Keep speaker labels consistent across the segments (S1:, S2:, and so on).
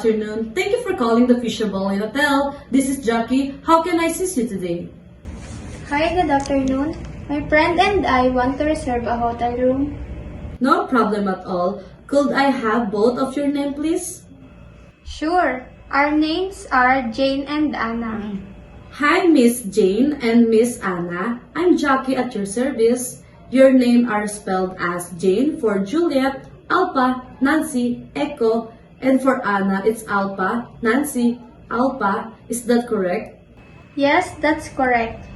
S1: afternoon. Thank you for calling the Fisher Valley Hotel. This is Jackie. How can I assist you today?
S2: Hi, good afternoon. My friend and I want to reserve a hotel room.
S1: No problem at all. Could I have both of your name, please?
S2: Sure. Our names are Jane and Anna.
S1: Hi, Miss Jane and Miss Anna. I'm Jackie at your service. Your name are spelled as Jane for Juliet, Alpha, Nancy, Echo, and for Anna, it's Alpha, Nancy, Alpha. Is that correct?
S2: Yes, that's correct.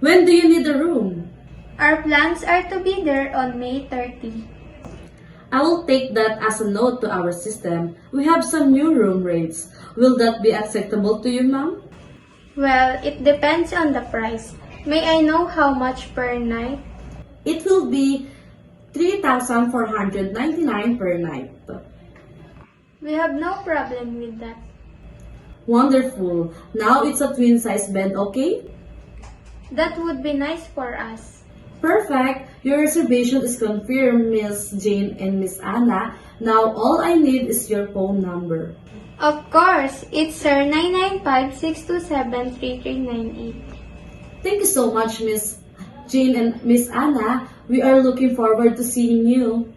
S1: When do you need a room?
S2: Our plans are to be there on May 30.
S1: I will take that as a note to our system. We have some new room rates. Will that be acceptable to you, ma'am?
S2: Well, it depends on the price. May I know how much per night?
S1: It will be 3,499 per night.
S2: We have no problem with that.
S1: Wonderful. Now it's a twin size bed, okay?
S2: That would be nice for us.
S1: Perfect. Your reservation is confirmed, Miss Jane and Miss Anna. Now all I need is your phone number.
S2: Of course, it's sir 995-627-3398.
S1: Thank you so much, Miss Jane and Miss Anna. We are looking forward to seeing you.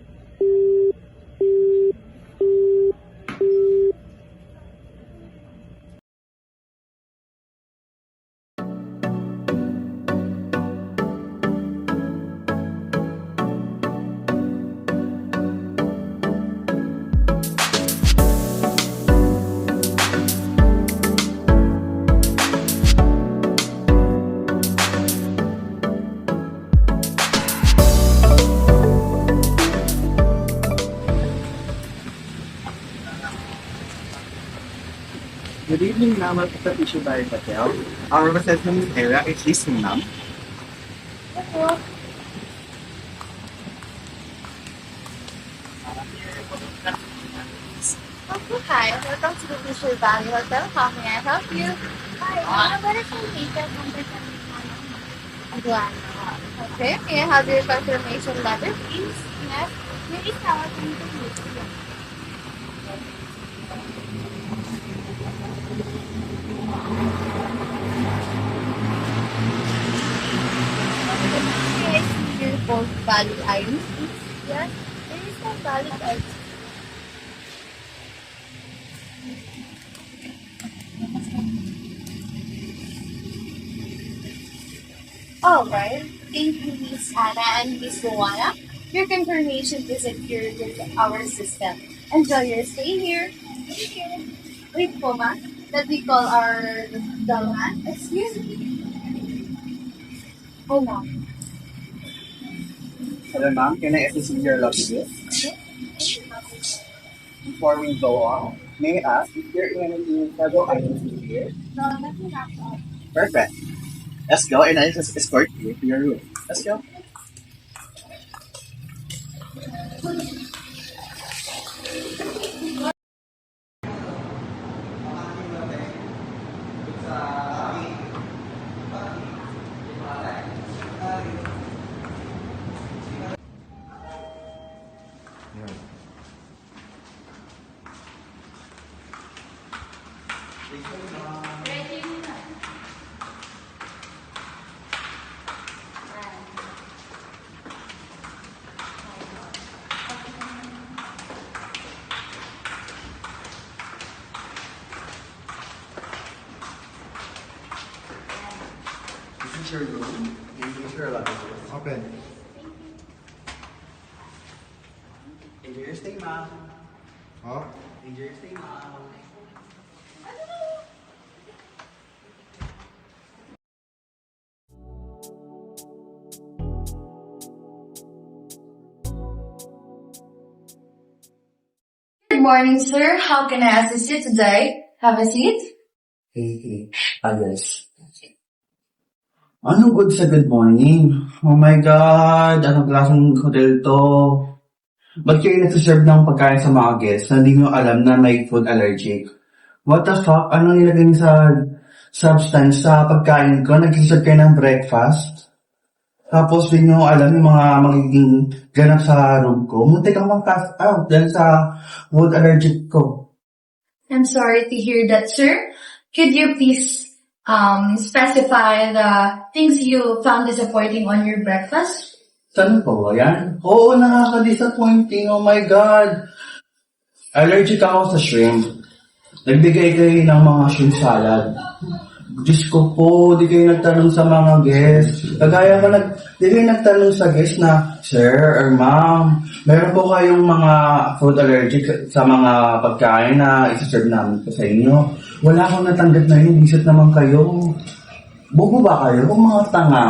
S3: Good evening, ma'am. Welcome to Fisher Valley Hotel. Our reception area is listening, ma'am.
S4: Okay, hi. Welcome to the Fisher Valley Hotel. How may I help you? Hi, what is your data Aduana. Okay, may I have your confirmation letter, please? Yes. Where is our confirmation? May I see your both valid IDs, please? Yes. There is no valid ID. Alright, thank you, Miss Anna and Miss Luana. Your confirmation is secured with our system. Enjoy your stay here. Thank you. Wait po, ma. Let me call our bellman. Excuse me. Oh, ma'am.
S3: Hello, ma'am. Can I assist with your luggage? Before we go on, may I ask if there are any travel items in here?
S4: No, nothing happened.
S3: Perfect. Let's go, and I'll just escort you to your room. Let's go. This is your room. This is your luggage. Open. Enjoy your stay, ma'am. Oh? Enjoy your stay, ma'am.
S4: Good morning, sir. How can I assist you today? Have a seat.
S3: Hey. Yes. Ano good sa good morning? Oh my God, anong klaseng hotel to? Ba't kayo nagsaserve ng pagkain sa mga guests na hindi nyo alam na may food allergic? What the fuck? Anong nilagay niyo sa substance sa pagkain ko? Nag-serve kayo ng breakfast? Tapos hindi nyo alam yung mga magiging ganap sa room ko. Muntik akong mag-pass out dahil sa food allergic ko.
S5: I'm sorry to hear that, sir. Could you please specify the things you found disappointing on your breakfast?
S3: Saan po ba yan? Oo, nakaka-disappointing. Oh my God. Allergic ako sa shrimp. Nagbigay kayo ng mga shrimp salad. Diyos ko po, di kayo nagtanong sa mga guests. Kagaya ko, di kayo nagtanong sa guests na, Sir or Ma'am, meron po kayong mga food allergic sa mga pagkain na isa-serve namin po sa inyo. Wala akong natanggap na yun, bisit naman kayo. Bobo ba kayo? Mga tanga.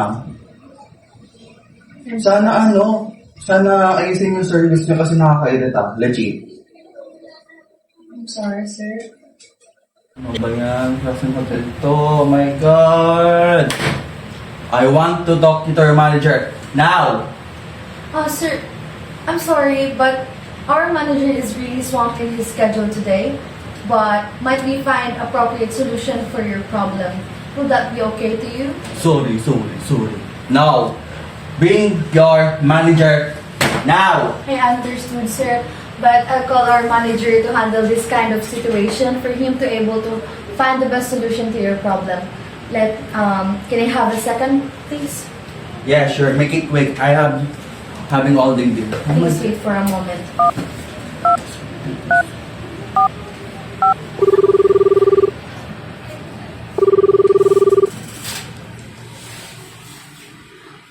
S3: Sana ayusin yung service nyo kasi nakakairita. Legit.
S5: I'm sorry, sir.
S3: Ano ba yan? Klaseng hotel to? Oh my God! I want to talk to your manager. Now!
S5: Sir, I'm sorry, but our manager is really swamped in his schedule today. But might we find appropriate solution for your problem? Would that be okay to you?
S3: Sorry. Now! Bring your manager now!
S5: I understood, sir. But I'll call our manager to handle this kind of situation for him to able to find the best solution to your problem. Can I have a second, please?
S3: Yeah, sure. Make it quick. I have having all day dito.
S5: Please wait for a moment.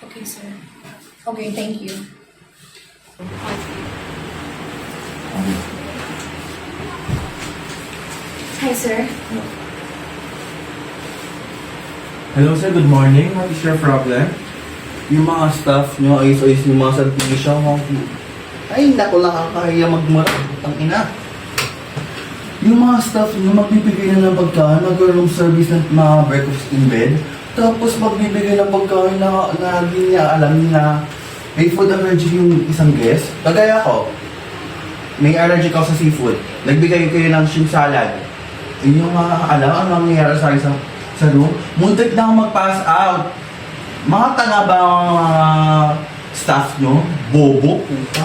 S5: Okay, sir. Okay, thank you. Hi, sir.
S6: Hello sir, good morning. What is your problem?
S3: Yung mga staff nyo, ayos-ayos yung mga servisyo mo. Ay, naku lang kaya magmura. Ang ina. Yung mga staff nyo, magbibigay na ng pagkain, mag-room service ng mga breakfast in bed. Tapos magbibigay ng pagkain na hindi niya alam na may food allergy yung isang guest. Kagaya ko, may allergic ako sa seafood. Nagbigay kayo ng shrimp salad. Yun yung alam ang nangyayari sa isang sa room. Muntik na ako mag-pass out. Mga tanga ba ang mga staff nyo? Bobo? Puta?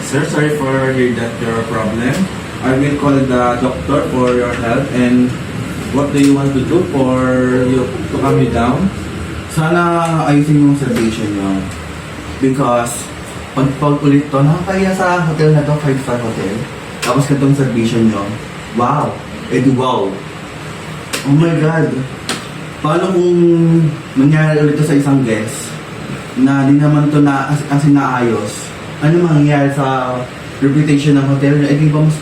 S6: Sir, sorry for hearing that your problem. I will call the doctor for your help and what do you want to do for you to calm you down?
S3: Sana ayusin yung observation nyo. Because, pag ulit to, nakakaya sa hotel na to, 5-star hotel. Tapos katong observation nyo, wow! Wow! Oh my God! Paano kung mangyari ulit to sa isang guest na di naman to na as naayos? Ano mangyayari sa reputation ng hotel nyo? Di ba mas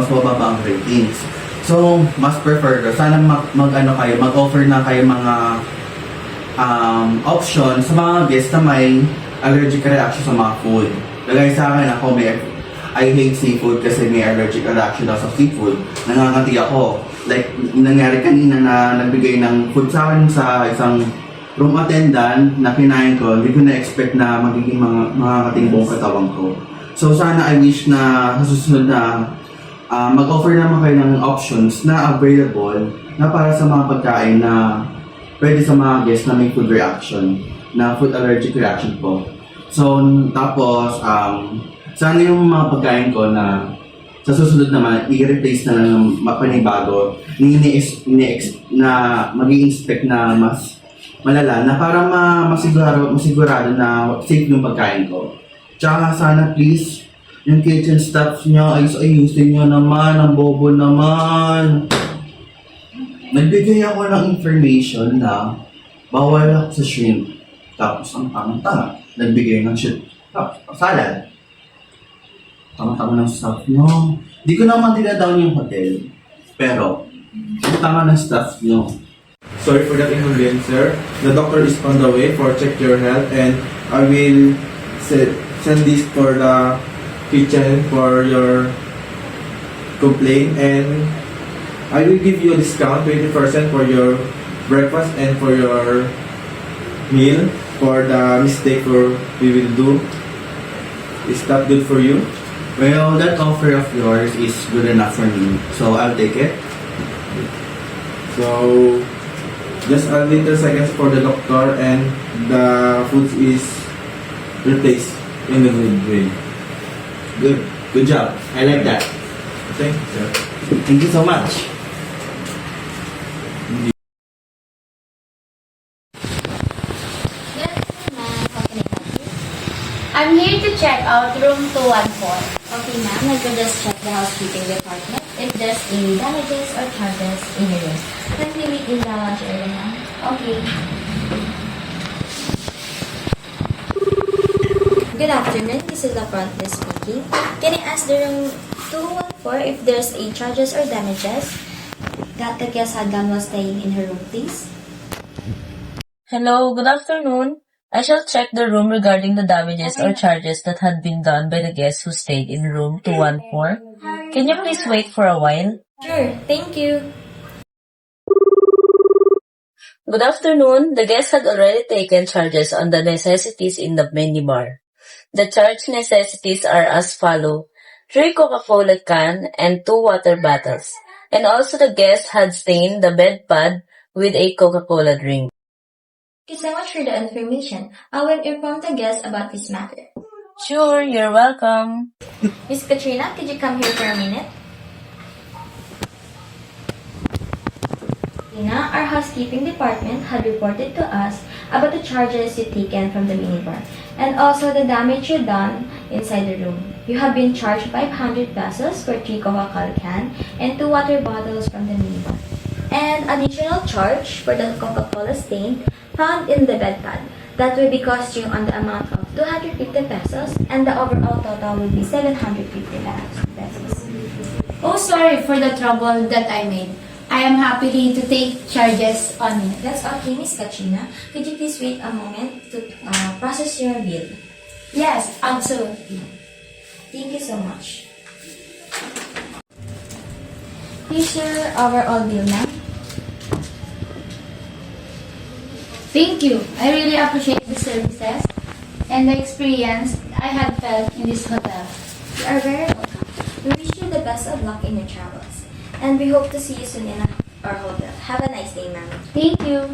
S3: mababa ang ratings? So, mas prefer ko. Sana mag-offer na kayo mga option sa mga guests na may allergic reaction sa mga food. Lagay sa akin ako, I hate seafood kasi may allergic reaction daw sa seafood. Nangangati ako. Like, nangyari kanina na nagbigay ng food sa akin sa isang room attendant na kinain ko, hindi ko na-expect na magiging makakating buong katawan ko. So, sana I wish na sa susunod na mag-offer naman kayo ng options na available na para sa mga pagkain na pwede sa mga guests na may food reaction, na food allergic reaction po. So, tapos, sana yung mga pagkain ko na sa susunod naman, i-replace na lang ng panibago, na mag-i-inspect na mas malala, na para masigurado na safe yung pagkain ko. Tsaka sana please, yung kitchen staff niya, ayusin nyo naman, ang bobo naman. Nagbigay ako ng information na bawal ako sa shrimp. Tapos ang tanga-tanga, nagbigay ng shrimp salad. Tanga-tanga ng staff nyo. Di ko naman dinadown yung hotel. Pero, ang tanga ng staff nyo.
S6: Sorry for that inconvenience, sir. The doctor is on the way for check your health and I will send this for the kitchen for your complaint and I will give you a discount 20% for your breakfast and for your meal for the mistake we will do. Is that good for you?
S3: Well, that offer of yours is good enough for me. So, I'll take it.
S6: So, just a little seconds for the doctor and the food is replaced in a good way.
S3: Good. Good job. I like that.
S6: Thank you, sir.
S3: Thank you so much.
S4: Good afternoon, ma'am. How can I help you? I'm here to check out room 214. Okay, ma'am. I will just check the housekeeping department if there's any damages or charges in your room. Can we meet in the lounge area, ma'am? Okay. Good afternoon. This is the front desk speaking. Can I ask the room 214 if there's a charges or damages that the guest had done while staying in her room, please?
S7: Hello, good afternoon. I shall check the room regarding the damages or charges that had been done by the guest who stayed in room 214. Can you please wait for a while?
S4: Sure. Thank you.
S7: Good afternoon. The guest had already taken charges on the necessities in the minibar. The charge necessities are as follow: 3 Coca-Cola can and 2 water bottles. And also the guest had stained the bed pad with a Coca-Cola drink.
S4: Thank you so much for the information. I will inform the guests about this matter.
S7: Sure, you're welcome.
S4: Miss Katrina, could you come here for a minute? Katrina, our housekeeping department had reported to us about the charges you taken from the minibar and also the damage you done inside the room. You have been charged 500 pesos for 3 Coca-Cola can and 2 water bottles from the minibar. And additional charge for the Coca-Cola stain found in the bed pad. That will be cost you on the amount of 250 pesos and the overall total will be 750 pesos.
S8: Oh, sorry for the trouble that I made. I am happy to take charges on it.
S4: That's okay, Miss Katrina. Could you please wait a moment to process your bill?
S8: Yes, absolutely.
S4: Thank you so much. Here's your overall bill, ma'am.
S8: Thank you. I really appreciate the services and the experience I have felt in this hotel.
S4: You are very welcome. We wish you the best of luck in your travels. And we hope to see you soon in our hotel. Have a nice day, ma'am.
S8: Thank you.